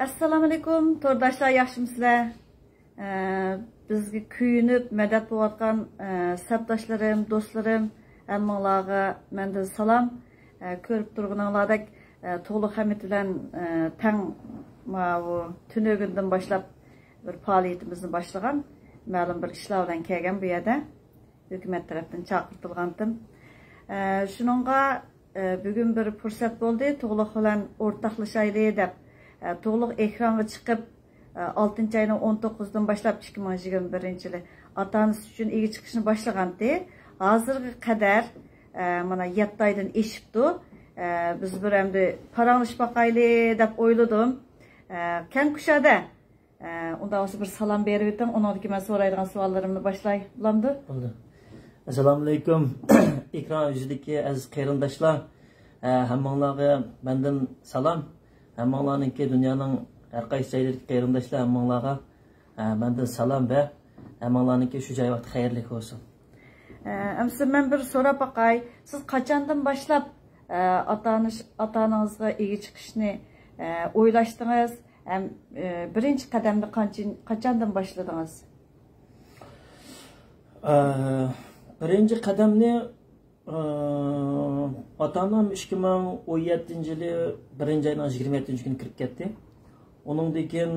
Assalamu alaikum, tordaşlar, yaxşımısızlar? Bizga kuyunib, madad bo'layotgan sabdoshlarim, do'stlarim, hammalarga mendan salom. Ko'rib turganinglardek to'liq hamit bilan tang tunugundan boshlab bir faoliyatimizni boshlagan, ma'lum bir ishlar bilan kelgan bu yerda hukumat tarafdan chaqirtilgandim. Shuningga bugun bir fursat bo'ldi, to'liq bilan o'rtoqlashaylik deb to'liq ekranga chiqib 6 ayning 19dan boshlab 2021 ota-onasi uchun ega chiqishni boshlagandi. Hozirga qadar mana 7 oydan eshibdi. Biz bir endi paranglashib baqaylik deb o'yladim. Kan kushada unda o'zi bir salom berib o'ting. Undan keyin men so'raydigan savollarimni boshlay olamdi. Bo'ldi. Assalomu alaykum. Ekran yuzidagi aziz qarindoshlar, hammanglarga mendan salom. Hammanglarningki dunyoning har qaysi joyidagi qarindoshlar hammanglarga mendan salom va hammanglarningki shu joy vaqt xayrli bo'lsin. Amsa men bir so'rab baqay, siz qachondan boshlab ota-onangizga ega chiqishni o'ylashdingiz? Birinchi qadamni qachondan boshladingiz? Birinchi qadamni ota-onam 2017-yili 1-oyning 27 kuni kirib ketdi. Ondan keyin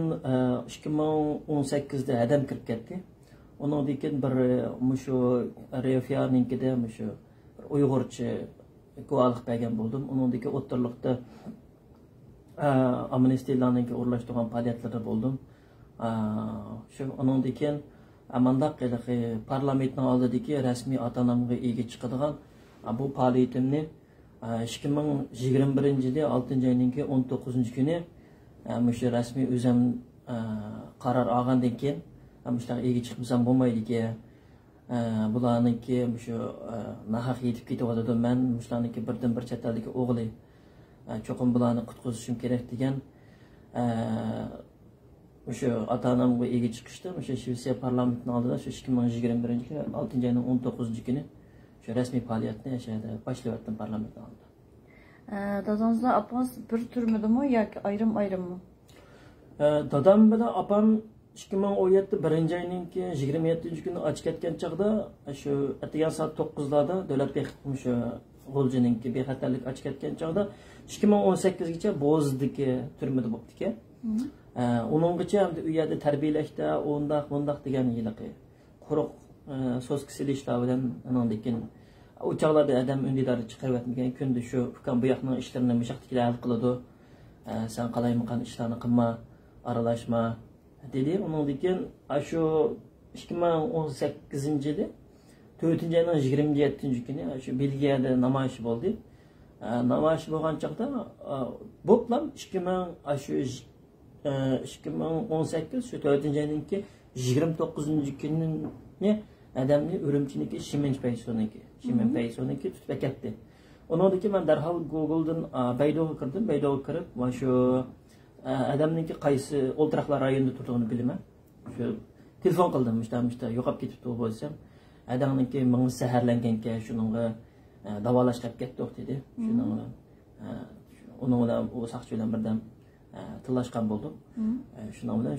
2018da adam kirib ketdi. Ondan keyin bir mushu Refiyanikida mushu Uyg'urcha guvohlik bergan bo'ldim. Ondan keyin o'tirliqda amnistiyalarning o'rlashtirgan faoliyatlarda bo'ldim. Shu ondan keyin amandaq parlamentning oldidagi rasmiy ota-onamga ega chiqadigan bu faoliyatimni 2021-yili 6-oyning 19 kuni mushu rasmiy o'zim qaror olgandan keyin mushular ega chiqmasam bo'lmaydi. Bularniki mushu nahaq yetib ketyapti. Men mushularniki birdan bir chet eldagi o'g'li cho'qim bularni qutqizishim kerak degan o'sha ota-onamga ega chiqishdi. O'sha Shvetsiya parlamentining oldida shu 2021-yil 6-oyning 19 kuni shu rasmiy faoliyatni yashadi, boshlayotdim parlamentning oldida. Dadangizlar apangiz bir turmidimi yoki ayrim-ayrimmi? Dadam bilan opam 2017 1-oyning 27 kuni ochib ketgan chaqda shu atgan soat 9larda davlat shu G'o'ljininki bexatarlik ochib ketgan chaqda 2018gacha Bo'zdagi turmada bo'libdi ekan. Uninggacha ham u yerda tarbiyalashda o'ndoq degan yiliqi quruq so'z kisilishlar bilan undan keyin u chaqlarda adam undidari chiqarib o'tmagan kunda shu ukam bu yoqning ishlarini mushaqtikilar hal qiladi. Sen qalaymiqan ishlarni qilma, aralashma dedi. Undan keyin shu 2018-yili 4-oyning 27 kuni shu Belgiyada namoyish bo'ldi. Namoyish bo'lgan chaqda bo'plam 2018 shu 4-oyning 29 kunini adamni Urumchiniki Shimen Paysoniki tutib ketdi. Undan keyin men darhol Google'dan Baydo'ga kirdim. Baydo'ga kirib, mana shu adamniki qaysi o'ltiraqlar rayonida turganini bilaman. Shu telefon qildim, mishta yo'qolib ketibdi bo'lsam, adamniki menga saharlanganka shuningga davolash qilib ketdik dedi. Shuning bilan u saqchi bilan birdan tillashgan bo'ldim. Shuning bilan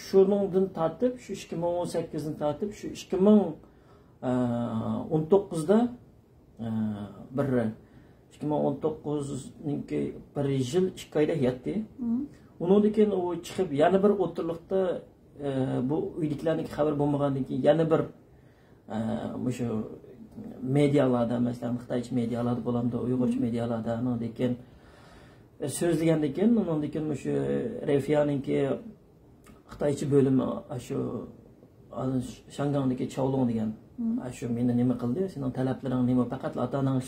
shuningdan tortib, shu 2018dan tortib, shu 2019da 2019ningki 1 yil 2 oyda yetdi. Undan keyin u chiqib yana bir o'tirliqda bu uyliklarning xabar bo'lmagandan keyin yana bir mushu medialarda, masalan Xitoycha medialarda bo'lamdi, Uyg'urcha medialarda, undan keyin so'zlagandan keyin undan keyin mushu Refiyaninki Xitoycha bo'limi shu Shangandagi Chowlong degan shu meni nima qildi? Sening talablaring nima? Faqat ota-onang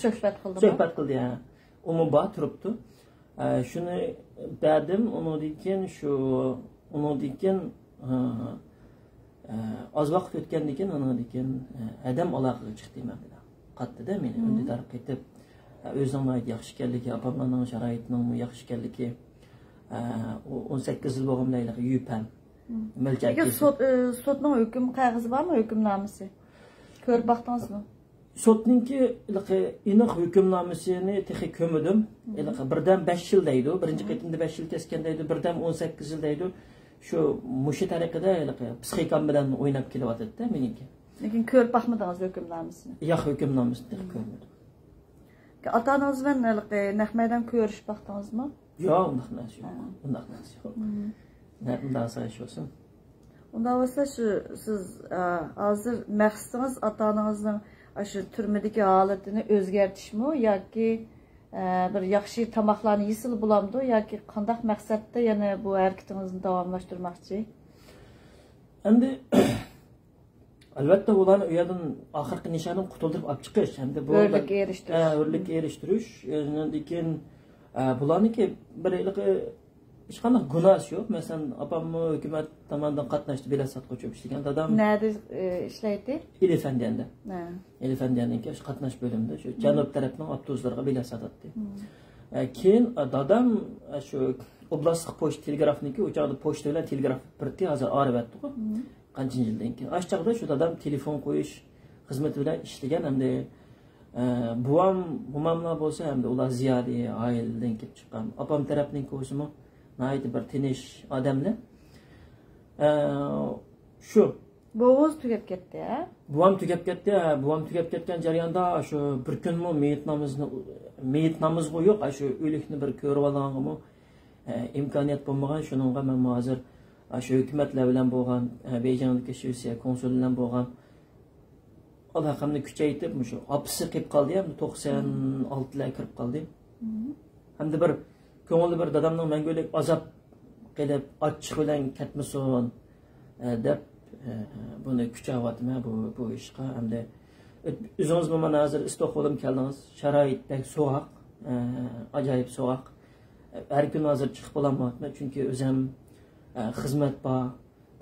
suhbat qildi. Umi bor turibdi. Shuni berdim. Undan keyin oz vaqt o'tgandan keyin undan keyin adam aloqaga chiqdi men bilan. Qatdida meni undidar ketib o'zimning yaxshi ekanligi, opamning sharoitining yaxshi ekanligi 18 yil bo'lganlarga yupan. Sotning hukm qog'ozi bormi, hukmnomasi? Ko'rib baqdingizmi? Sotninki aniq hukmnomasini texi ko'midim. Birdan 5 yil deydi. Birinchi qitimda 5 yil kesgan deydi, birdan 18 yil deydi. Shu mushi tariqada psixikam bilan o'ynab kelyapti-da meniki. Lekin ko'rib baxmadingiz hukmnomasini. Yo'q, hukmnomasini ko'rmadim. Ota-onangiz bilan naq maydon ko'rishib baxdingizmi? Yo'q, undaq narsa yo'q. Undaq narsa yo'q. Bundan so'rash olsun. Unda olsa siz hozir maqsadingiz ota-onangizning shu turmadagi holatini o'zgartirishmi yoki bir yaxshi tamoqlarni yesil bo'lamdi yoki qanday maqsadda yana bu harakatingizni davomlashtirmoqchi? Endi albatta ularni u yerdan oxirgi nishondan qutuldirib olib chiqish, hamda bu o'rlikka erishtirish. O'rlikka erishtirish, lekin bularniki bir hech qanday gunohi yo'q. Masalan, opamni hukumat tomonidan qatnashdi, bilet sotqich ishlagan dadam. Nerede ishlaydi? Elefandiyanda. Ha. Elefandiyaniki shu qatnash bo'limida shu janub tarafdan avtobuslarga bilet sotadi. Keyin dadam shu oblastlik pochta telegrafniki, u joyda pochta bilan telegraf birti hozir arabatdi-ku. Qancha yildan keyin. Ash chaqda shu dadam telefon qo'yish xizmati bilan ishlagan, hamda buvamlar bo'lsa, hamda ular ziyodi oiladan kelib chiqqan. Opam tarafning o'zimi naydi bir tinish odamlar. Shu Bo'g'iz tugab ketdi, ha? Buvam tugab ketdi. Buvam tugab ketgan jarayonda shu bir kunmi meyit namozga yo'q, shu o'likni bir ko'rib olganmi imkoniyat bo'lmagan. Shuningga men hozir shu hukumatlar bilan bo'lgan, Bejandagi Shvetsiya konsul bilan bo'lgan aloqamni kuchaytirib, shu opisi qilib qoldi ham 96 lar kirib qoldi. Hamda bir ko'ngilda bir dadamning mangulik azob qilib ochiq bilan ketmasin deb buni kuchayapman bu ishga. Hamda o'zingiz mana hozir Istoqo'lim keldingiz. Sharoit bek sovuq, ajoyib sovuq. Har kun hozir chiqib olamayapman, chunki o'zim xizmat bor,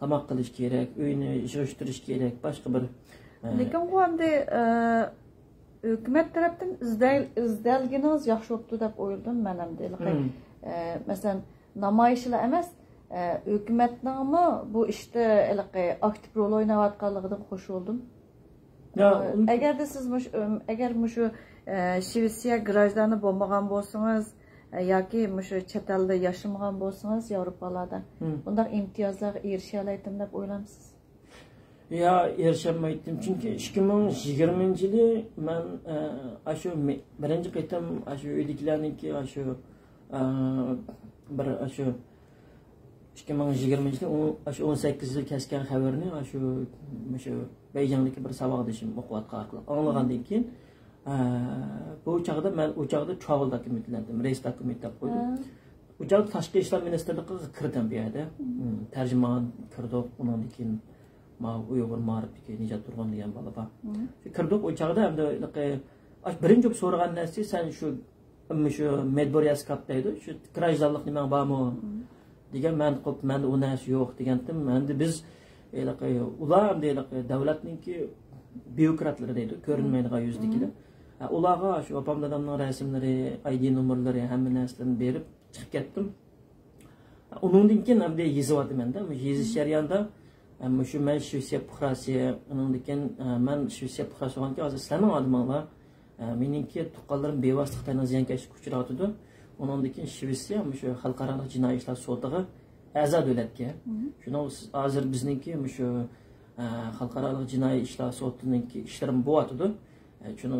tamoq qilish kerak, uyni yig'ishtirish kerak, boshqa bir. Lekin bu hamda hukumat tarafdan izdalgingiz yaxshi bo'pti deb o'yladim men ham deylik. Masalan, namoyishlar emas, hukumatningmi bu ishda aktiv rol o'ynayotganligidan qo'shildim. Agarda siz agar shu Shvetsiya grajdani bo'lmagan bo'lsangiz yoki shu chet elda yashamagan bo'lsangiz Yevropalarda bunday imtiyozlarga erisha olaydim deb o'ylamsiz? Ya erişemedim çünkü 2020-yili men shu birinchi qitim shu uydagilarniki shu bir shu 2020-yili 18 yil kesgan xabarni shu Beyjandagi bir saboqdashim o'qiyotgan orqali anglagandan keyin bu chaqda men u chaqda travel dokumentlandim, reys dokument deb qo'ydim. U chaqda tashqi ishlar ministrligiga kirdim bu yerda. Tarjimon kirdik, undan keyin Uyg'ur ma'rifiga nijat turgan degan bola bor. Kirdik o chaqda hamda birinchi so'ragan narsa sen shu medboriyas kapdaydi, shu krajdanlik nima bormi degan men u narsa yo'q degandim. Endi biz ular hamda davlatningki byurokratlari deydi, ko'rinmaydigan yuzdagilar. Ularga shu opam dadamning rasmlari, ID nomerlari hamma narsani berib chiqib ketdim. Undan keyin hamda yezyapman-da, yezish jarayonida shu men Shvetsiya puhrasi, undan keyin men Shvetsiya puhrasi bo'lganki, hozir sizlarning odamlar meningki tuqqanlarim bevosita ziyonkashlikka uchrayotdi. Undan keyin Shvetsiya shu xalqaro jinoiy ishlar sudiga a'zo davlatga. Shuni hozir bizningki shu xalqaro jinoiy ishlar sudininki ishlarim bo'yotdi. Shuni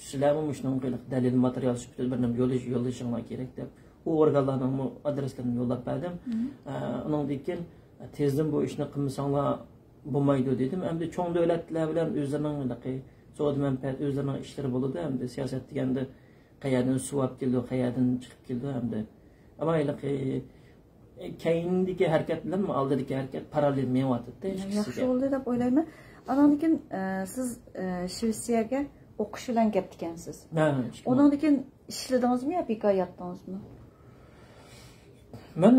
sizlarmi shunaqa dalil material sifatida bir nima yo'llashinglar kerak deb u organlarning adreslarini yo'llab berdim. Undan keyin tezdan bu ishni qilmasanglar bo'lmaydi dedim. Endi cho'ng davlatlar bilan o'zlarining savdo manfaat o'zlarining ishlari bo'ladi. Endi siyosat deganda qayerdan suvab keldi, qayerdan chiqib keldi hamda. Ammo keyindagi harakat bilan oldidagi harakat parallel menyapti. Yaxshi bo'ldi deb o'ylayman. Andan keyin siz Shvetsiyaga o'qish bilan ketdi ekansiz. Undan keyin ishladingizmi yo bekor yotdingizmi? Men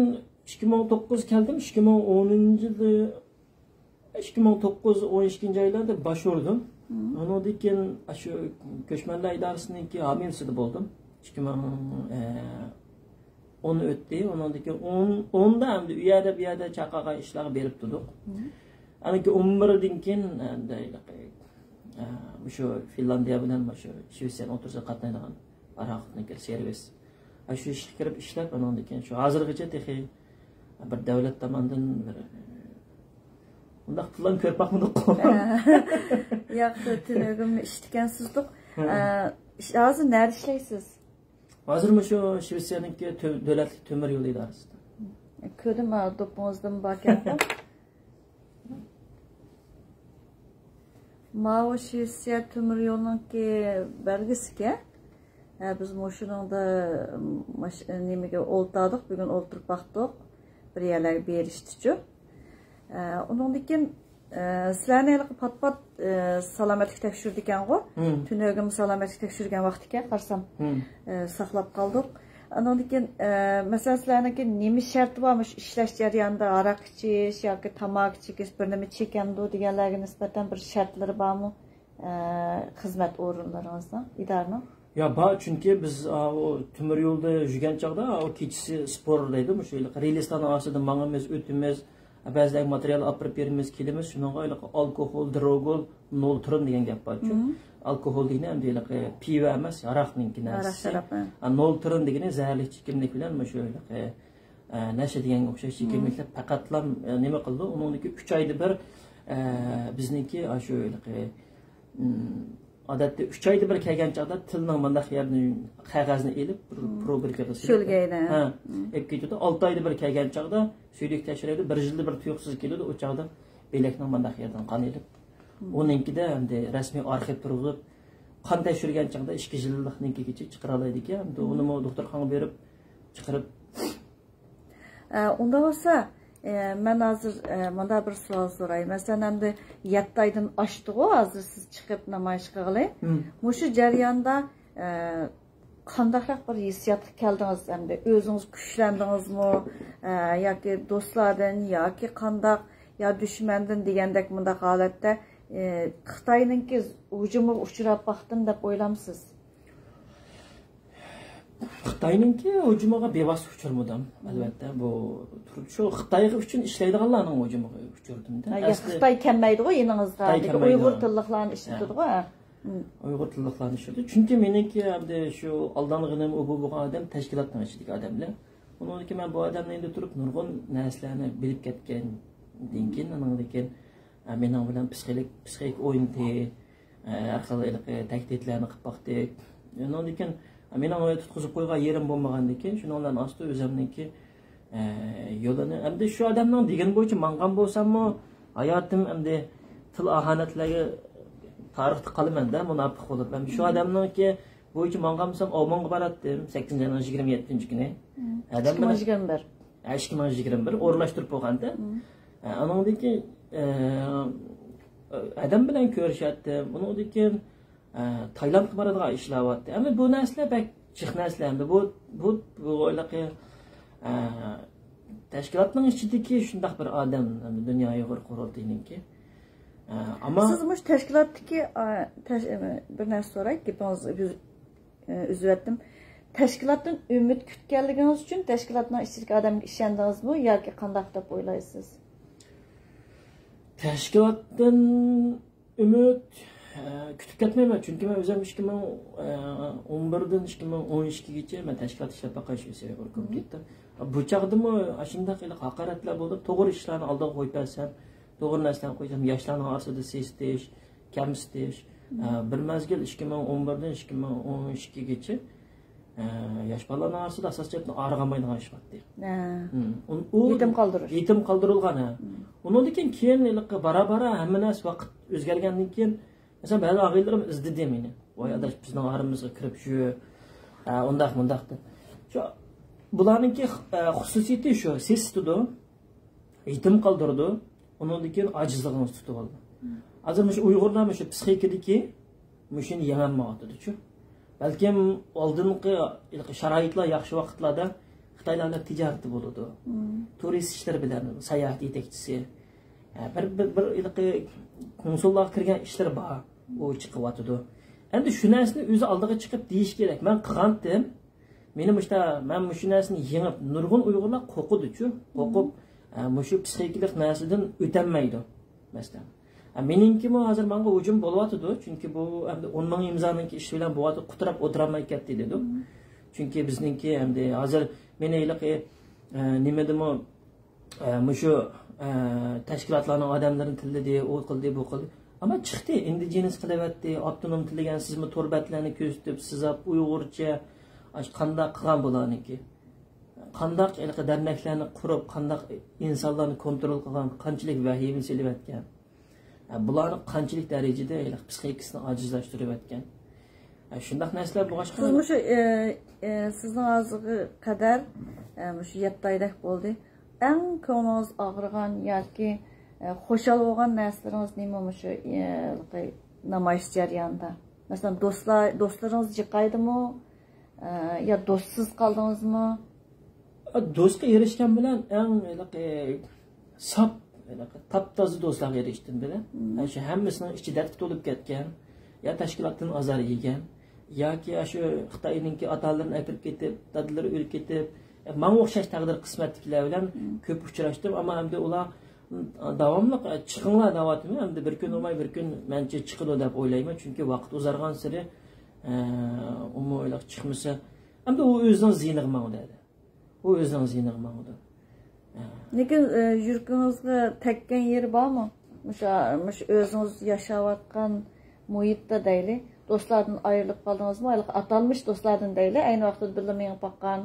2009 keldim, 2009-12 başvurdum. Ondan keyin shu ko'chmanlar idorasininki homiyasida bo'ldim. 2010 o'tdi. Ondan keyin 10da hamda u yerda bu yerda chaqaga ishlar berib turdik. Aniki 11dan keyin Şu Finlandiya bilan şu Shvetsiya o'tirsa qatnaydigan araqniki servis. Shu ishga kirib ishlab, undan keyin shu hozirgacha texi bir davlat tomonidan bir undaq pullarni ko'rib boqmadik. Yaxshi, tunugimni ishtigansizlik. Hozir nerede ishlaysiz? Hozir shu Shvetsiyaniki davlatlik temir yo'l idorasida. Ko'rdim, do'pingizdan borgan. Mao Shvetsiya temir yo'lninki belgisiga biz moshuningda nimaga o'ltirdik, bugun o'ltirib baqdik. Bir yerlarga berishdi-chu. Ondan keyin sizlarni pat-pat salomatlik tekshirdi ekan-ku. Tunogim salomatlik tekshirgan vaqtga qarsam saqlab qoldik. Ondan keyin masalan sizlarniki nima sharti bormish ishlash jarayonida aroq ichish yoki tomoq chekish, bir nima chekandu deganlarga nisbatan bir shartlari bormi? Xizmat o'rinlaringizda, idoraning? Ya bor, chunki biz o temir yo'lda yurgan chog'da o kechasi sport deydi, shu relesdan ostida mangamiz, o'timiz, ba'zilar material olib beramiz, kelamiz, shunga alkohol, drogol, noltron degan gap bor-ku. Alkohol degani ham deylik pivo emas, aroqninki narsa. Noltron degani zaharli ichimlik bilan shu nasha deganga o'xshash ichimliklar faqatlam nima qildi? Uningki 3 oyda bir bizniki shu odatda 3 oyda bir kelgan chog'da tilning mandaq yerni qog'ozni elib probirka qilib sho'lgaydi. Ep ketadi. 6 oyda bir kelgan chog'da suydik tekshiradi, 1 yilda bir tuyuqsiz keladi, o chog'da belakning mandaq yerdan qon elib. Uninkida endi rasmiy arxiv turg'ib, qon tekshirgan chog'da 2 yilliknikigacha chiqara oladi ekan. Uni doktorxonaga berib chiqarib. Unda bo'lsa, men hozir mana bir savol so'ray. Masalan, endi 7 oydan oshdi-ku, hozir siz chiqib namoyish qilg'ili. Mushu jarayonda qandaqroq bir hissiyot keldingiz, endi o'zingiz kuchlandingizmi yoki do'stlardan yoki qandaq yo dushmandan degandek bundaq holatda Xitoyninki hujumiga uchrab baqdim deb o'ylamsiz? Xitoyninki hujumiga bevosita uchirmadim, albatta. Bu shu Xitoyga uchun ishlaydiganlarning hujumiga uchirdim-da. Xitoy kelmaydi-ku yiningizga. Uyg'ur tilliqlarni ishlatadi-ku. Uyg'ur tilliqlarni ishlatadi. Chunki meniki endi shu aldanganim bu odam tashkilotning ichidagi odamlar. Uningki men bu odamni endi turib nurg'un narsalarni bilib ketgandan keyin, undan keyin mening bilan psixik o'yinti, orqali tahdidlarni qilib baqdik. Undan keyin men onu tutqizib qo'ygan yerim bo'lmagandan keyin shunlarning ostida o'zimniki yo'lini endi shu odamning degan bo'yicha mangan bo'lsammi, hayotim endi til ahanatlarga tarixda qolaman-da, munofiq bo'lib. Men shu odamningki bo'yicha mangan bo'lsam, Olmonga boratdim 8-27-kuni. Adam bilan 2021 o'rlashtirib qo'yganda. Anondan keyin adam bilan ko'rishatdim. Undan keyin Taylandga boradigan ishlayapti. Endi bu narsalar bak chiq narsalar. Endi bu o'ylaqi tashkilotning ichidagi shundaq bir odam, dunyo Uyg'ur qurultayiniki. Ammo siz mush tashkilotdagi bir narsa so'ray, gapingizni uzatdim. Tashkilotdan umid kutganligingiz uchun tashkilotning ichidagi odamga ishondingizmi yoki qanday deb o'ylaysiz? Tashkilotdan umid kutib ketmayman, chunki men o'zim 2011dan 2012gacha men tashkilot ishlab baqashimga o'rganib ketdim. Bu chaqdimi shunday haqoratlar bo'ldi, to'g'ri ishlarni oldiga qo'yib bersam, to'g'ri narsalarni qo'ysam, yoshlarning orasida sestish, kamsitish, bir mazgil 2011dan 2012gacha yosh bolalar orasida asosiyatni arg'amaydigan ish qildi. Yetim qoldirilgan. Undan keyin bara hamma narsa vaqt o'zgargandan keyin mesela bazı ağaylarım izledi meni. Vay adaş bizning aramizga kirib shu undaq-mundaqdi. Shu bularninki xususiyati shu, ses tutdi, yetim qoldirdi, undan keyin ojizligini tutib oldi. Hozir shu Uyg'urlar shu psixikadagi mushuni yemanmoqdi-chu. Balkim oldingi sharoitlar yaxshi vaqtlarda Xitoylarla tijarati bo'ladi. Turist ishlar bilan sayohat yetakchisi. Bir konsullar kirgan ishlar bor, u chiqyapti. Endi shu narsani o'zi oldiga chiqib deyish kerak. Men qilgandim. Meni men shu narsani yengib nurg'un Uyg'urlar qo'rqidi-chu. Qo'rqib, shu psixikalik narsadan o'tolmaydi. Masalan, Meningki mi hozir menga hujum bo'lyapti, chunki bu endi 10 ming imzoniki ish bilan bo'yatdi, qutirab o'tirolmay ketdi dedi. Chunki bizningki endi hozir meni nima demo mushu tashkilotlarning odamlarini tilladi, u qildi, bu qildi. Ama chiqdi, indigenous qilyapti, avtonom til degan sizmi to'rbatlarni ko'zitib, sizab Uyg'urcha qanday qilgan bularniki. Qanday derneklarni qurib, qanday insonlarni kontrol qilgan, qanchalik vahima selayotgan. Bularni qanchalik darajada psixikasini ojizlashtirib o'tgan. Shunday narsalar boshqa. Siz shu sizning hozirgi qadar shu 7 oylik bo'ldi. Eng ko'nglingiz og'rigan yoki xo'shal bo'lgan narsalaringiz nima shu namoyish jarayonida? Masalan, do'stlaringiz jiqaydimi? Ya do'stsiz qoldingizmi? Do'stga erishgan bilan eng sap taptoza do'stlarga erishdim bilan. Shu hammasining ichi dard to'lib ketgan, ya tashkilotdan azar yegan, yoki shu Xitoyninki otalarini aytib ketib, dadalari o'lib ketib, menga o'xshash taqdir qismatliklar bilan ko'p uchrashdim, ammo endi ular davomli chiqinglar deyaptimi? Endi bir kun olmay bir kun mencha chiqadi deb o'ylayman, chunki vaqt uzargan sari umumiy chiqmasa, endi u o'zining ziynig'man dedi. U o'zining ziynig'man dedi. Lekin yurtingizga tekkan yeri bormi? Mush o'zingiz yashayotgan muhitda deyli, do'stlardan ayrilib qoldingizmi? Atalmış do'stlardan deyli, ayni vaqtda bilmay qoqqan.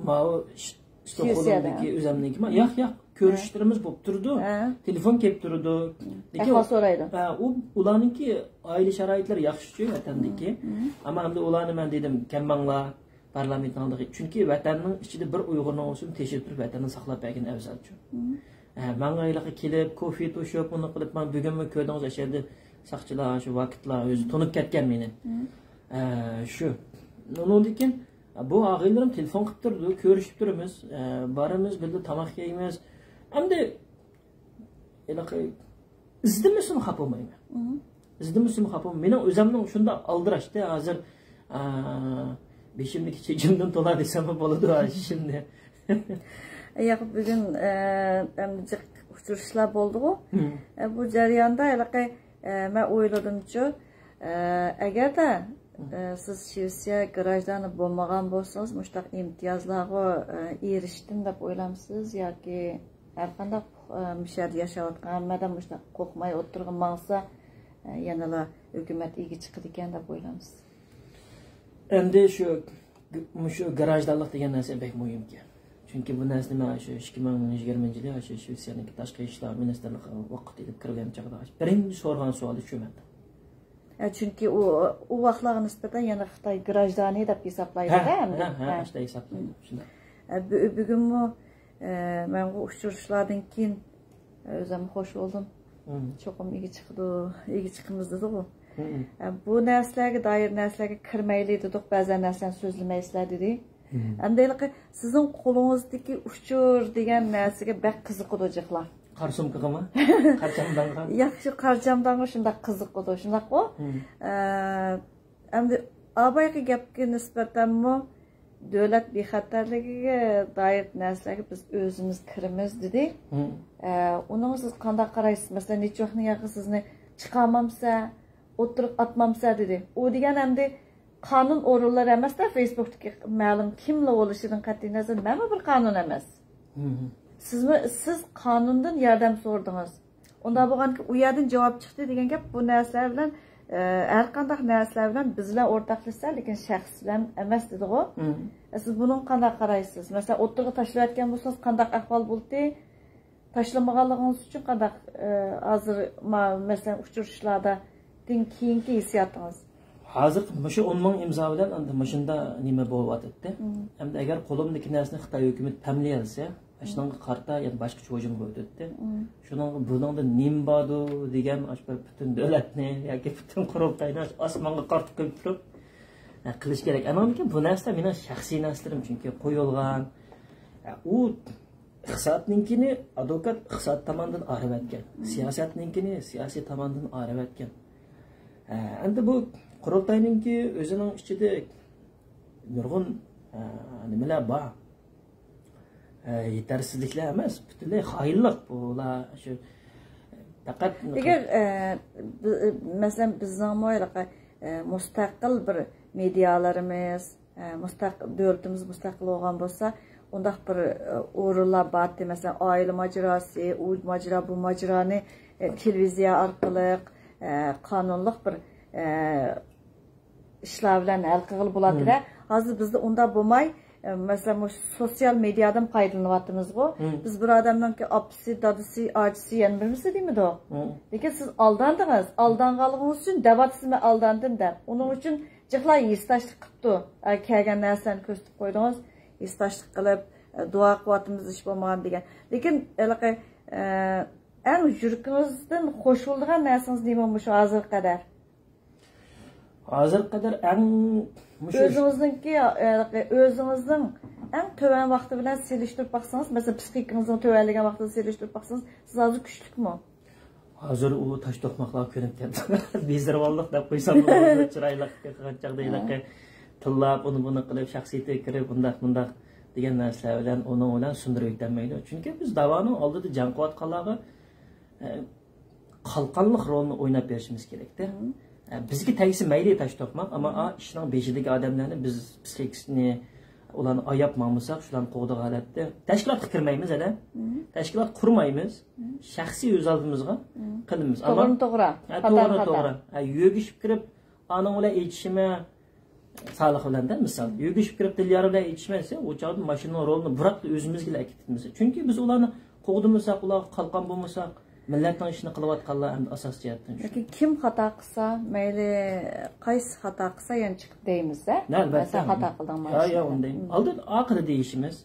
Mao Stockholmdagi o'zimniki. Yo'q, ko'rishtirimiz bo'lib turdi. Telefon kelib turdi. Lekin so'raydi. Ularningki oila sharoitlari yaxshi vatandagi. Ammo endi ularni men dedim, kambanglar parlamentdagi. Chunki vatanning ichida bir Uyg'urning o'zini teshib turib vatanni saqlab bergan afzalchi. Menga aylaga kelib, kofe to'shib, uni qilib, men bugunmi ko'rdingiz o'sha saqchilar, shu vaqtlar o'zi tunib ketgan meni. Shu. Undan bu ağaylarım telefon qilib turdi, ko'rishib turamiz, boramiz, birga tomoq yeymiz. Endi izdimisimi xafa bo'lmayman. Izdimisimi xafa bo'lmayman. Mening o'zimning shunda aldirashdi, hozir beshimdagi chekimdan to'lar desam bo'ladi şimdi. Yo'q, bugun endi uchrashishlar bo'ldi-ku. Bu jarayonda men o'yladimchi, agarda siz Shvetsiya grajdani bo'lmagan bo'lsangiz, mushtaq imtiyozlarga erishdim deb o'ylamsiz yoki har qanday misharda yashayotgan, madam mushtaq qo'rqmay o'tirgan maqsa yanala hukumat ega chiqadi ekan deb o'ylamsiz? Endi shu garajdalik degan narsa bek muhimki. Chunki bu narsani men shu 2020-yil shu Shvetsiyaning tashqi ishlar ministrligi vaqt edib kirgan chaqda birinchi so'rgan savol shu menda. Çünkü o vaqtlarga nisbatan yana Xitoy grajdani deb hisoblaydi-da endi. Ha, işte hisoblaydi. Shunday. Bugunmi men bu uchrashuvlardan keyin o'zim xush bo'ldim. Cho'qim ega chiqimiz dedi-ku. Bu narsalarga doir narsalarga kirmaylik dedik, ba'zan narsalarni so'zlamaysizlar dedi. Endi sizning qo'lingizdagi uchur degan narsaga bak qiziqadilar. Qarsumkig'imi? Qarchamdanga? Yaxshi qarchamdanga shunday qiziqadi, shundaq-ku. Endi abayga gapga nisbatanmi davlat bexatarligiga doir narsalarga biz o'zimiz kirimiz dedi. Uni siz qanday qaraysiz? Masalan, necha vaqtni yaqin sizni chiqarmamsa, o'tirib atmamsa dedi. U degan endi qonun o'rinlari emasda, Facebook'dagi ma'lum kimlar bo'lishidan qat'iy nazar, nima bir qonun emas. Siz qonundan yordam so'radingiz. Unda bo'lganki, u yerdan javob chiqdi degan gap bu narsalar bilan har qanday narsalar bilan bizlar o'rtoqlashsa, lekin shaxs bilan emas dedi-ku. Siz buni qanday qaraysiz? Masalan, o'tirga tashlayotgan bo'lsangiz, qanday ahvol bo'ldi? Tashlamaganligingiz uchun qanday hozir masalan uchrashishlarda keyingi hissiyotingiz? Hozir shu 10 ming imzo bilan endi mashunda nima bo'lyapti? Endi agar qo'limdagi narsani Xitoy hukumat ta'minlasa, shunga qarta yana boshqa hujum bo'lyapti. Shuning buningda nim bordu degan butun davlatni yoki butun qurultayni osmonga qartib qo'yib turib qilish kerak. Ammo bu narsa mening shaxsiy narsalarım chunki qo'yilgan. U iqtisodninkini advokat iqtisod tomonidan ayirib o'tgan. Siyosatninkini siyosiy tomonidan ayirib o'tgan. Endi bu qurultayninki o'zining ichida nurg'un nimalar bor. Yetersizlikler emas, butunlay xayrlik bular shu Faqat Eğer mesela bizden böyle müstakil bir medyalarımız, devletimiz müstakil olan olsa, ondaq bir uğurlar var. Mesela aile macerası, o macera bu maceranı televizya arkalık, kanunluq bir işler bilen el qığıl buladı da. Hazır bizde onda bulmay. Mesela sosyal medyadan faydalanıyordunuz bu. Biz bir adamdan ki apisi, dadısı, acısı yenmirmisi değil mi de o? Lekin siz aldandınız. Aldanğalığınız için devat sizme aldandım der. Onun için cıqlar yistaşlık qıptı. Kelgen nərsəni köstüp koydunuz. Yistaşlık qılıp, dua qıvatımız iş bulmağın degen. Lekin en jürkünüzden hoş olduğun nərsiniz neyim olmuş hazır kadar? Hazır kadar en özünüzün en töven vakti bilen seliştirip baksanız, mesela psikikinizin tövenligen vaktini seliştirip baksanız, siz azı küçlük mü? Hazır o taş tokmaklar körüp geldi. Bizler vallahi da koysam çıraylık, çağdaylık, tillap, onu bunu kılıp, şahsiyete kirip, bundak degan narsalar bilan onun bilan sundurib o'tmaydi. Chunki biz davoning oldida jang qilayotganlarga qalqonliq rolni o'ynab berishimiz kerakda. Bizga tagisi mayli tash to'qmoq, ammo ishning beshidagi odamlarni biz psixikasini ularni ayapmamsak, shularni qo'g'di holatda tashkilotga kirmaymiz ada. Tashkilot qurmaymiz. Shaxsiy o'z oldimizga qilamiz. To'g'ri. To'g'ri. Yugishib kirib, aning bilan aytishima Salih bilan da misol yugishib kirib Dilyora bilan aytishmasa, o chog'da mashina rolini buroqda o'zimizga akitimiz. Chunki biz ularni qo'g'dimisak, ular qalqon bo'lmasak, millatning ishini qilayotganlar endi asos jihatdan. Yoki kim xato qilsa, mayli qaysi xato qilsa, yana chiqib deymiz-da. Mesela xato qildim. Yo'q, unday. Oldin oxiri deyishimiz.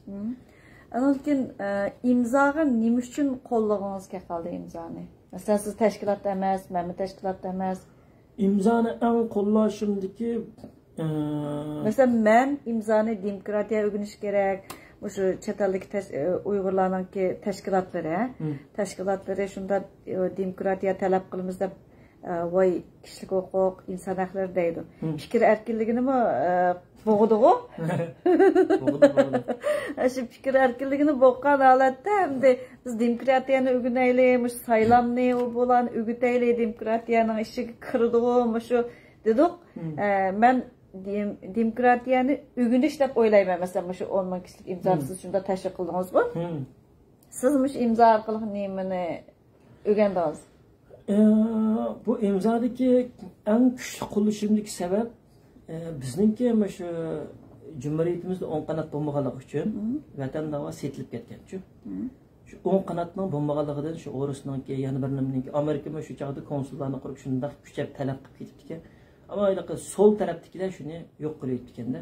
Lekin imzoga nima uchun qo'llag'ingizga qoldi imzoni? Masalan, siz tashkilotda emas, men tashkilotda emas. Imzoni eng qo'llashimdiki mesela men imzoni demokratiya o'rganish kerak. Şu çetellik Uygurlarning teşkilatları şunda demokratiya talep kılımızda vay kişilik hukuk, insan hakları deydi. Fikir erkinliğini mi boğdu o? Şu fikir erkinliğini boğan halatda hem de biz demokratiyanı ögüneylemiş, saylanlı o bulan ögüteyle demokratiyanın işi kırdığı şu dedik. Ben demokratiyanı ögünüş dep oylayman mesela şu 10 kişilik imzasız şunda təşkil qıldınız bu. Sizmiş imza arqılıq nemini ögəndiniz? Bu imzadaki en güçlü qoluşumdaki sebep bizninki şu Cumhuriyetimizde 10 qanat bo'lmaganligi uchun vatan dava setilib ketgan uchun. Şu 10 qanatning bo'lmaganligidan şu O'risninki, yana bir nimninki Amerika shu chog'da konsullarni qurib shunday kuchab talab qilib ketibdi ekan. Ama öyle sol taraftakiler şunu yok kılıyor dikende.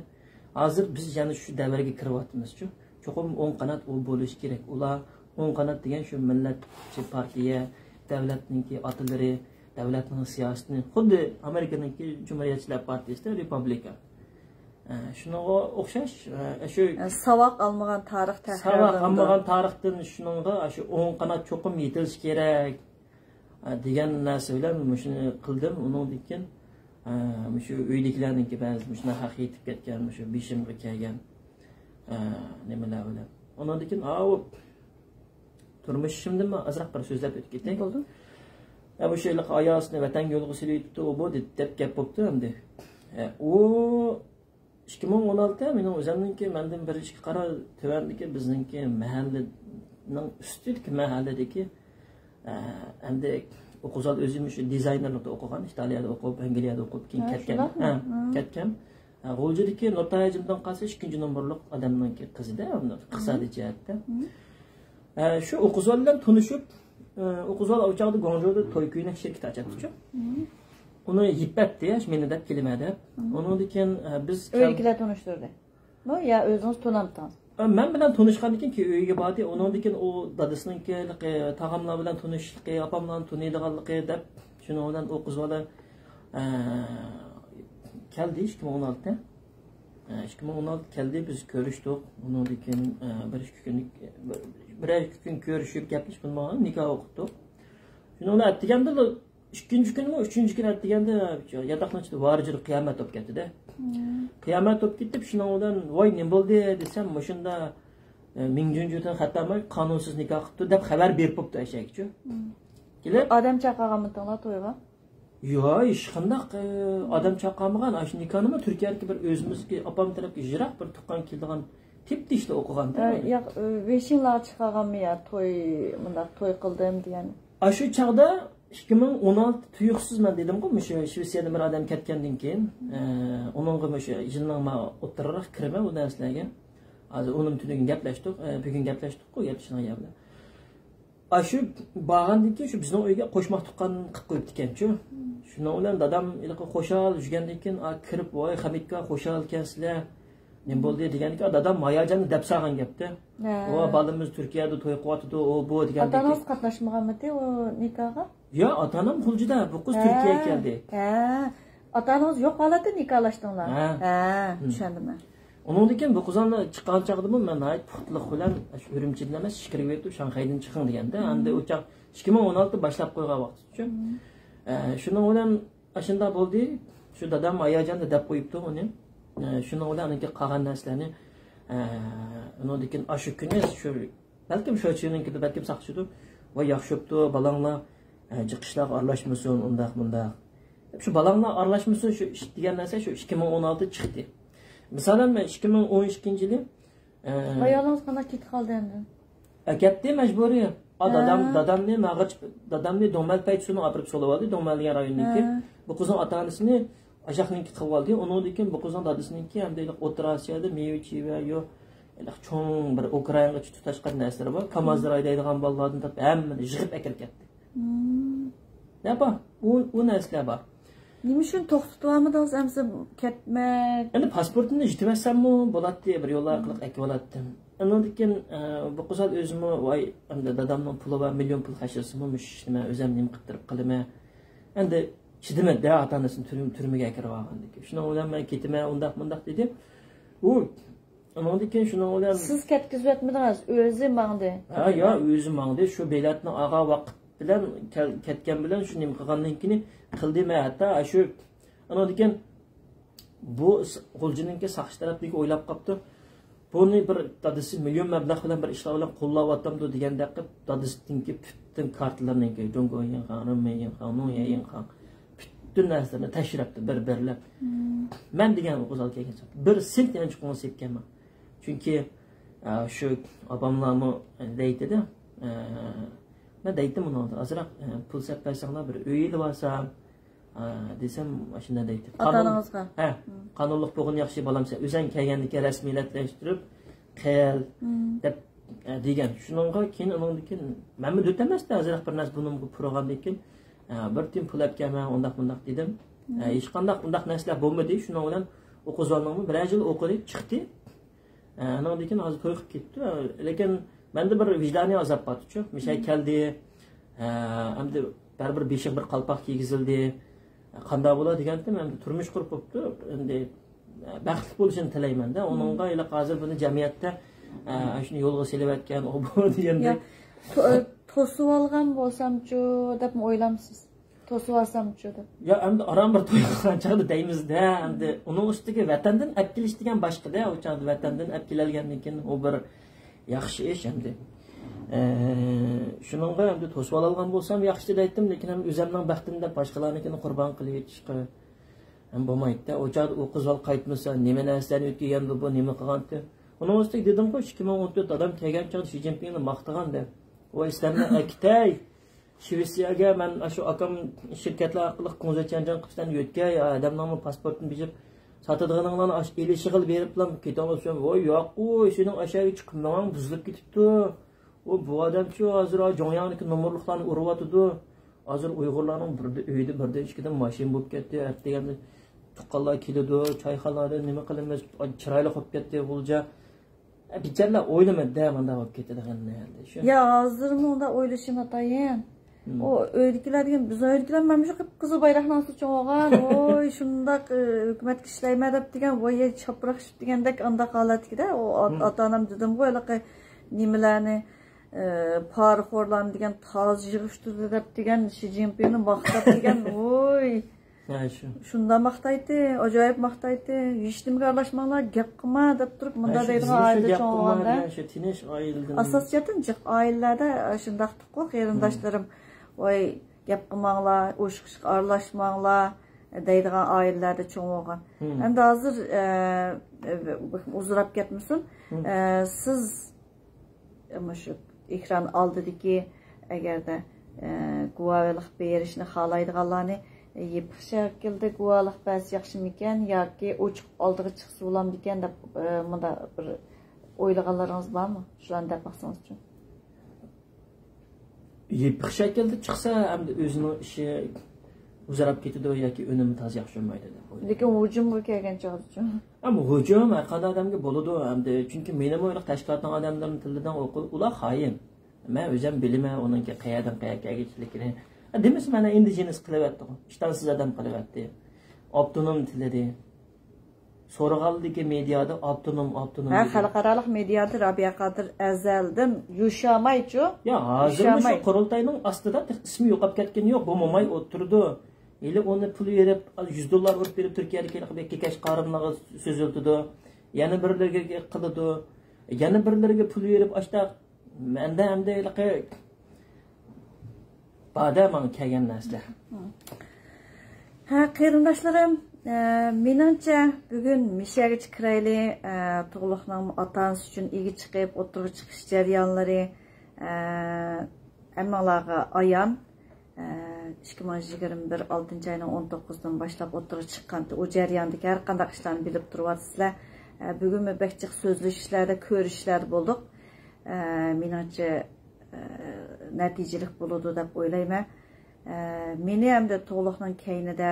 Hazır biz yani şu devreye kırıvatımız şu. Çok 10 kanat o buluş gerek. Ula 10 kanat diyen şu milletçi partiye, devletinki atıları, devletin siyasetini. Xuddi Amerika'nınki Cumhuriyetçiler Partisi de Republika. Şuna okşaş şu savaq almagan tarix təhriridir. Savaq almagan tarixdən şununğa şu 10 kanat çoxum yetiliş gerek. Diyen narsa bilan şunu qildim. Onun dikken şu uydagilarniki ba'zi shuna haq yetib ketgan, shu beshimga kelgan nimalar bilan. Ondan keyin turmushimda azroq bir so'zlab o'tib ketay. Bo'ldi. Bu şeylik ayasını vatan yolğusu deyipti, o bu deb gap bo'pti endi. O 2016 mening o'zimniki mendan bir ichki qara tuvandiki bizningki mahallaning ustidagi mahalladagi endi o'quvchilar o'zim shu dizaynerlikda o'qigan, Italiyada o'qib, Angliyada o'qib, keyin ketgan. G'o'jidagi Nurtayjimdan qolsa 2 nomerlik odamningki qizida, iqtisodiy jihatda. Shu o'quvchilar bilan tanishib, o'quvchilar o'chog'da Gonjoda to'y kuyini shirkat ochadi. Uni yipatdi, meni deb kelmadi. Undan keyin biz o'ygilar tanishtirdi. No, ya o'zingiz tanamdingiz. Men bilan tanishgan ekan ki uyga bordi. Undan keyin u dadasininki tag'amlar bilan tanishligi, opamlarni taniydiganligi deb shuni bilan u qiz bola keldi 2016'da. 2016 keldi, biz ko'rishdik. Undan keyin bir kun ko'rishib gaplashib bo'lmagan, nikoh o'qitdik. Shuni ular aytganda ikkinchi kunmi, uchinchi kun aytganda yotoqning ichida vorijil qiyomat bo'lib ketdi-da. Qiyomat bo'lib ketib, shundan bilan voy nima bo'ldi desam, shunda Mingjunjudan xatamay qonunsiz nikoh qilibdi deb xabar berib qo'yibdi ashakchi. Kelib, Adam chaqaganmidinglar to'yga? yo'q, hech qanday odam chaqamagan. Ana shu nikohni Turkiyadagi bir o'zimizga opam tarafga yiroq bir tuqqan keladigan tipda ishda o'qigan-da. Yo'q, beshinlar chiqarganmi ya to'y, bundaq to'y qildim degan. Shu chaqda 2016 tuyuqsiz men dedim-ku, o'sha Shvetsiyadan bir odam ketgandan keyin, uningga o'sha jinlarga o'tirib kirma u narsalarga. Hozir uning tunugun gaplashdik, bugun gaplashdik-ku, gapishgan gaplar. Shu borgandan keyin shu bizning uyga qo'shmoq tuqqan qilib qo'yibdi ekan-ku. Shundan bilan dadam ilaqa qo'shal yurgandan keyin kirib, "Voy, Hamidga qo'shal ekansizlar. Nima bo'ldi?" deganiga dadam Mayajanni deb solgan gapda. "O, balamiz Turkiyada to'y qilyapti, o bu" degan. Ota-onangiz qatnashmaganmidi o nikohga? Yo'q, ota-onam Xuljida, bu qiz Turkiyaga keldi. Ota-onangiz yo'q holatda nikohlashdinglar. Tushundim. Ondan keyin bu qizlarni chiqqan chaqda men ayt puxtliq bilan shu Urumchidan emas, Shikirga yetib Shanxaydan chiqing deganda, endi u chaq 2016 boshlab qo'ygan vaqt-chi. Shuning bilan shunda bo'ldi, shu dadam Ayajanni deb qo'yibdi uni. Shuning bilan unga qolgan narsalarni undan keyin shu kuni shu balkim shu chiqiningki balkim saqchidi va yaxshibdi balanglar jiqishlar aralashmasin undaq. Shu balanglar aralashmasin shu ish degan narsa shu 2016 chiqdi. Masalan, men 2012-yili ayolingiz qanday ketib qoldi endi? Ketdi majburiy. Dadamni Domal paytini olib solib oldi, Domalga rayonniki. Bu qizning ota-onasini ajaqniki qilib oldi. Undan keyin bu qizning dadasiniki hamda O'rta Osiyada meva yo cho'ng bir Ukrainaga tutashgan narsalar bor. Kamazlar haydaydigan bolalardan tap hammani yig'ib akirib ketdi. Nima? U narsalar bor. Nima uchun to'xtatib olmadingiz amsa ketmak? Endi pasportini yutmasam-mu bo'ladi, bir yo'llar qilib akib olatdim. Undan keyin bu qizal o'zimni voy endi dadamning puli va million pul xashirsim, nima o'zim nima qilib qilaman. Endi chidimada ota-onasini turmaga akirib olgandik. Shuni o'ylam men ketaman, undaq dedi. U undan keyin shuni o'ylam siz ketkizib yotmadingiz, o'zi mangdi. Yo'q, o'zi mangdi. Shu belatni og'a vaqt bilan ketgan bilan shu nima qilgandan keyin qildim hatta shu undan keyin bu G'uljininki saqchi tarafdagi o'ylab qopti. Buni bir dadasi million mablag' bilan bir ishlar bilan qo'llayaptimdi deganda qilib dadasininki butun kartalarninki Jongoyin xanim, men xanim, yin xam butun narsalarni tashrabdi bir-birlab. Men degan o'zal kelgan. Bir sent yana chiqqan sepganman. Chunki shu opamlarni deydi-da. Men deydim uni azroq pul sepasanglar bir uyida bo'lsam desam shunda deydi. Ota-onangizga. Qonunliq bo'lgan yaxshi bolamsa, o'zing kelgandiki rasmiylashtirib qil deb degan. Shuningga keyin undan keyin menmi o'tamasdi azroq bir narsa buni pro'g'amdan keyin bir tim pul olganman, undaq dedim. Hech qanday undaq narsalar bo'lmadi. Shuning bilan o'qizolmamni bir yil o'qidi, chiqdi. Undan keyin hozir to'y qilib ketdi. Lekin menda bir vijdoniy azob bor-ku. Mishay keldi. Endi baribir beshiq bir qalpoq kiygizildi. Qanday bo'ladi deganda men turmush qurib qo'yibdi. Endi baxtli bo'lishini tilayman-da. Uningga ila hozir buni jamiyatda shuni yo'lga selayotgan o bu deganda to'sib olgan bo'lsam-chu deb o'ylamsiz? To'sib olsam-chu deb. Yo, endi aram bir to'y qilgan chaqda deymiz-da. Endi uning ustiga vatandan olib kelish degan boshqa-da. O chaqda vatandan olib kelgandan keyin u bir yaxshi ish endi. Shuningga endi to'sib olgan bo'lsam yaxshi deb aytdim, lekin ham o'zimning baxtimda boshqalarnikini qurbon qilib yetishga ham bo'lmaydi-da. O chaqda u qizlar qaytmasa, nima narsalarni o'tgandi bu, nima qilgandi? Uning ustiga dedim-ku, 2014 odam kelgan chaqda Xi Jinpingni maqtaganda. O islamni akitay Shvetsiyaga men shu akam shirkatlar orqali qo'ng'izchanjon qilishdan yotgan odamlarning pasportini berib sotadiganlarni elishi qilib beriblam ketaman. Voy yo'q-ku, sening ashaga chiqmagan buzilib ketibdi. O bu odamchi hozir Jonyaniki nomerliklarni uryapti. Hozir Uyg'urlarning uyida birdan ishkidan mashin bo'lib ketdi. Ertaganda tuqqanlar keladi, choyxonalarda nima qilamiz, chiroyli qolib ketdi bo'lja. Bichalar o'ylamadi-da, menda bo'lib ketdi deganda endi shu. Ya, hozirmi unda o'ylashim atayin. O o'ydikilar degan biz o'ydikilar mana shu qizil bayroqni osib olgan, voy shundaq hukumatga ishlayman deb degan, voy chaproqshib degandek unda holatda o ota-onam dedim, voy nimalarni parxorlarni degan toz yig'ishtirdi deb degan Xi Jinpingni maqtab degan, voy shunda maqtaydi, ajoyib maqtaydi. Hech nimaga aralashmanglar, gap qilma deb turib bunda deydigan oila cho'ng'anda. Shu tinish oiladan. Asosiyatan jiq oilalarda shundaq tuqqu qarindoshlarim voy gap qilmanglar, o'shqishqa aralashmanglar deydigan oilalarda cho'ng bo'lgan. Endi hozir uzrab ketmasin. Siz shu ekran oldidagi agarda guvohlik berishni xohlaydiganlarni yepiq shaklda guvohlik bersa yaxshimikan yoki ochiq oldiga chiqsa bo'lamdikan deb bunda bir o'ylaganlaringiz bormi? Shularni deb baqsangiz uchun. Yepiq shaklda chiqsa hamda o'zining ishi uzrab ketadi yoki unumi toz yaxshi bo'lmaydi deb o'ylayman. Lekin hujumga kelgan chog'da. Ammo hujum har qanday odamga bo'ladi hamda chunki mening o'ylik tashkilotning odamlarining tilidan ular xoin. Men o'zim bilaman uningga qayerdan qayerga kelishligini. Demis mana indigenous qilyapti. Ishtonsiz odam qilyapti. Avtonom tilida. So'rag'aldagi mediada avtonom. Ha, xalqaro mediada Rabiya Qodir azaldan yushamaychu. Ya, hozir shu qurultayning ostida ismi yo'qolib ketgan yo'q. Bu momay o'tirdi. Eli onu pul verip $100 urib berib Turkiyaga kelib kekash qarimlarga so'zildi. Yana birlarga qildi. Yana birlarga pul verib ashta menda hamda bada men kelgan narsa. Ha, qarindoshlarim, menimcha bugun mishaga chiqirayli, tug'liqning ota-onasi uchun igi chiqib, o'tirib chiqish jarayonlari hammalarga ayon. 2021 6 ayning 19dan boshlab o'tirib chiqqanda o jarayondagi har qanday ishlarni bilib turibsizlar. Bugun bakchiq so'zlashishlarda, ko'rishlar bo'ldik. Menimcha natijalik bo'ladi deb o'ylayman. Meni ham de to'g'liqning keyinida,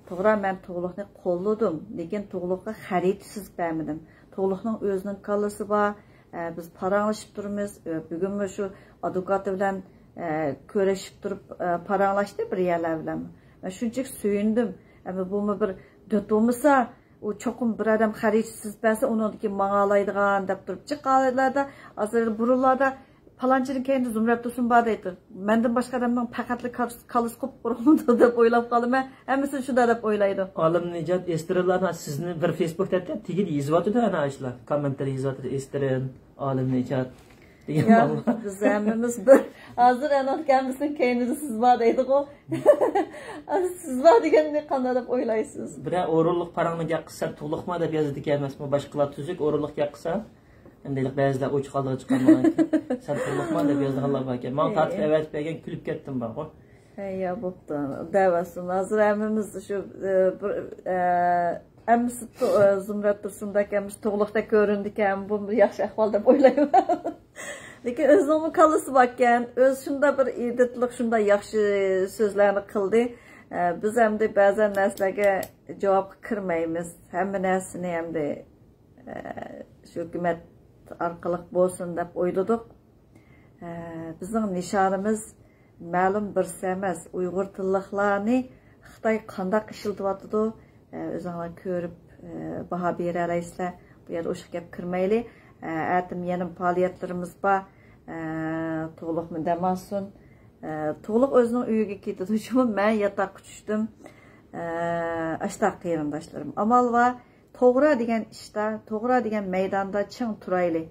to'g'ri men to'g'liqni qo'lladim, lekin to'g'liqqa xaritasiz bermadim. To'g'liqning o'zining kallasi bor. Biz paranglashib turibmiz. Bugun shu advokat bilan ko'rishib turib paranglashdi bir yerlar bilan. Men shunchalik suyundim. Ama bu bir dot bo'lmasa, u cho'qim bir odam xaritasiz bersa, uniki mang'alaydigan deb turib chiqqanlarda, hozir burunlarda Palanchining keyinda Zumrab Tursun bor deydi. Mendan boshqa odamning faqatli kalisi qilib qo'rqmadi deb o'ylab qolaman. Hammasi shunda deb o'ylaydi. Olim Nijat Estirlarni sizni bir Facebookda tegib yozyapti ana ishlar. Kommentar yozyapti Estirin, Olim Nijat degan. Biz hammamiz bir hozir anotganimizning keyinida siz bor deydi-ku. Siz bor deganni qanday deb o'ylaysiz? Bira o'rinliq parangni qilsa to'liqma deb yozdi emasmi? Boshqalar tuzuk o'rinliq qilsa Endeylik ba'zida o'ch qoldiga chiqqanman. Sen to'liqman deb yozganlar bor ekan. Men tartib evat bergan kulib ketdim bor. Ya bo'pti. Davasin. Hozir hammamiz shu hammasi Zumrab Tursundagi hammasi to'g'liqda ko'rindi ekan. Bu yaxshi ahvol deb o'ylayman. Lekin o'zining kallasi bor ekan. O'z shunda bir editlik, shunda yaxshi so'zlarni qildi. Biz ham de ba'zan narsalarga javob kirmaymiz. Hamma narsani ham de shu hukumat orqali bo'lsin deb o'yladik. Bizning nishonimiz ma'lum bir emas. Uyg'ur tilliqlarni Xitoy qanday ishiltyapti, o'zingizlar ko'rib baho bera olasizlar. Bu yerda o'sha gap kirmayli. Atim yana faoliyatlarimiz bor. To'liqmi demasin. To'liq o'zining uyiga ketdi. Shuni men yotoqqa tushdim. Ashta qarindoshlarim. Amal va to'g'ri degan ishda, to'g'ri degan maydonda ching turayli.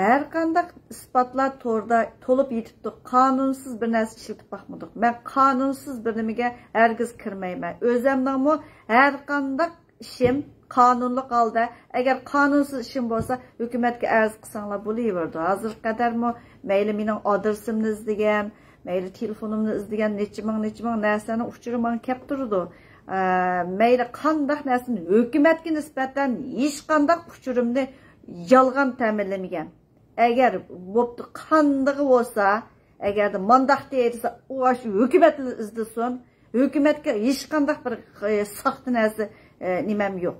Har qanday isbotlar to'g'rida to'lib yetibdi. Qonunsiz bir narsa ishlatib baxmadik. Men qonunsiz bir nimaga hargiz kirmayman. O'zimningmi har qanday ishim qonunli holda, agar qonunsiz ishim bo'lsa, hukumatga arz qilsanglar bo'laverdi. Hozir qadarmi mayli mening adresimni izlagan, mayli telefonimni izlagan necha ming narsani uchirman kelib turdi. Mayli qandaq narsani hukumatga nisbatan hech qanday uchurimni yolg'on ta'minlamagan. Agar bo'pti qandigi bo'lsa, agarda mandaq deyilsa, u shu hukumatni izlasin. Hukumatga hech qanday bir saxta narsa nimam yo'q.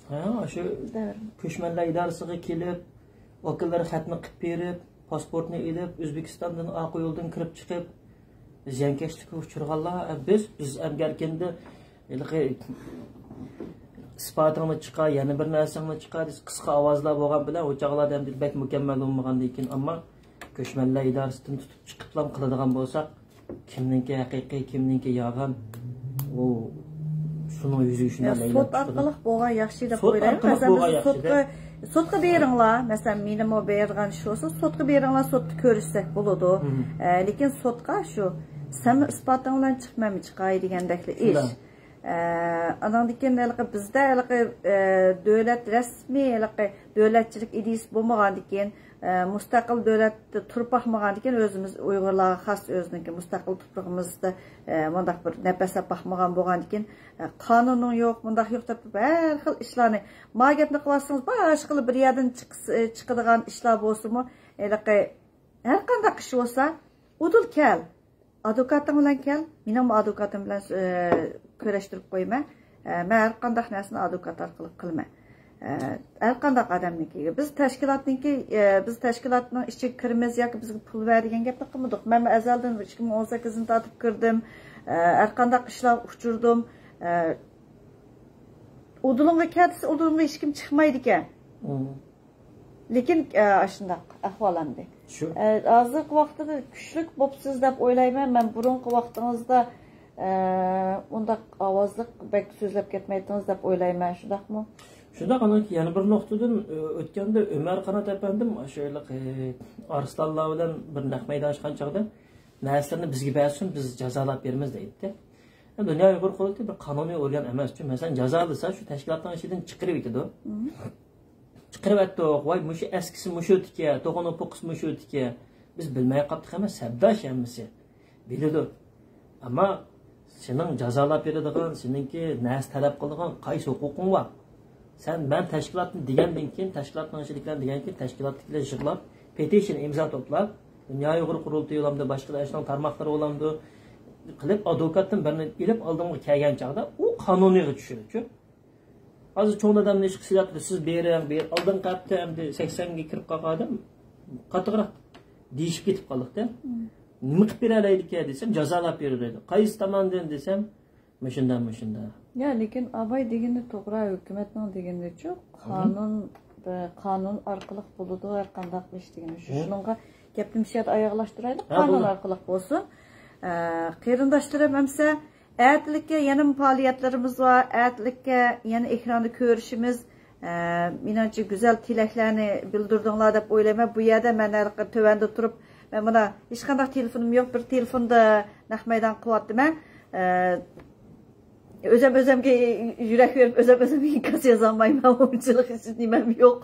Ha, shu ko'chmanlar idorasiga kelib, vakillar xatni qilib berib, pasportni olib, O'zbekistondan oq yo'ldan kirib chiqib, ziyonkashlikka uchirganlar, biz amgarkenda isbotini chiqa, yana bir narsani chiqa, qisqa ovozlar bo'lgan bilan o'chaqlarda ham bek mukammal bo'lmagandan keyin, ammo ko'chmanlar idorasidan tutib chiqiblam qiladigan bo'lsak, kimningki haqiqiy, kimningki yolg'on, u Şunun yüzü işinden sot orqali bo'lgan yaxshi deb Sot o'ylayman. orqali bo'lgan yaxshi. Sotqa beringlar. Masalan, mening o bergan shu olsa, sotqa beringlar, sotni ko'rishsak bo'ladi. Lekin sotqa shu sen isboting bilan chiqmami chiqay degandekli ish. Andan keyin bizda davlat rasmiy davlatchilik ideyasi bo'lmagandan keyin mustaqil davlat turib baxmagandan keyin o'zimiz Uyg'urlarga xos o'ziniki mustaqil tuprog'imizda bundaq bir nafasab baxmagan bo'lgandan keyin qonuning yo'q, bundaq yo'q deb har xil ishlarni mag'atni qilarsangiz boshqa bir yerdan chiqadigan ishlar bo'lsa-mu, har qanday ish bo'lsa, udul kel. Advokatim bilan kel, mening advokatim bilan kurashtirib qo'yma. Men har qanday narsani advokat orqali qilma. Har qanday odamniki. Biz tashkilotning ichiga kiramiz yoki bizga pul bergan gapni qilmadik. Men azaldan 2018-ni tatib kirdim. Har qanday ishlar uchirdim. Udulunga kelsa, udulunga hech kim chiqmaydi ekan. Lekin shunday ahvolamda. Hozirgi vaqtda kuchlik bo'psiz deb o'ylayman. Men burungi vaqtingizda undaq ovozliq bek so'zlab ketmaydingiz deb o'ylayman. Shundaqmi? Shunda qanaki yana bir nuqtadan o'tganda Umar Qanot apandim o'sha Arslanlar bilan bir naq maydon ochgan chog'da narsalarni bizga bersin, biz jazolab beramiz deydi. Dunyo Uyg'ur qurultiyi bir qonuniy organ emas-ku. Masalan, jazolasa shu tashkilotning ichidan chiqarib ketadi. Chiqarib aytdi, voy mushu eskisi mushu tiki, to'g'oni poqis mushu tiki. Biz bilmay qoldik emas, sabdash hammasi. Biladi. Ammo sening jazolab beradigan, seningki nas talab qiladigan qaysi huquqing bor? Sen ben tashkilotni degandan keyin tashkilotning ichidagilar degan keyin tashkilotdagilar yig'lab petition imzo to'plab Dunyo Uyg'ur qurultiyi yo'lamda boshqa ishlar tarmoqlari yo'lamda qilib advokatdan birini ilib oldimga kelgan chog'da u qonuniyga tushirdi. Hozir cho'ng odamni ish qilsayapti, siz bering, oldin qatdi endi 80 ga kirib qolgan qattiqroq deyishib ketib qoldik-da. Nima qilib beraylik desam, jazolab beradi. Qaysi tomondan desam, mashunda. Ya lekin abay deganda to'g'ri, hukumatning deganda-chi, qonun orqali bo'ladi, har qanday qilish degani shu. Shunga gapni shart oyoqlashtiraylik, qonun orqali bo'lsin. Qarindoshlarim hamsa aytlikka yana faoliyatlarimiz var, aytlikka yana ekranda ko'rishimiz, menimcha go'zal tilaklarni bildirdinglar deb o'ylayman. Bu yerda men tövanda turib, men buna hech qanday telefonim yo'q, bir telefonda naq maydon qilyapman. Özümge yürek verip özüm inkaz yazanmayman, oyunculuk için nimem yok.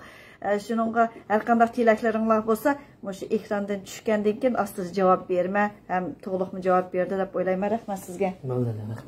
Şununla her qanday tilaklarınlar bolsa, şu ekrandan tushgandan keyin aslı cevap berme, hem to'liq cevap berdi deb o'ylayman. Rahmat sizga. Rahmat.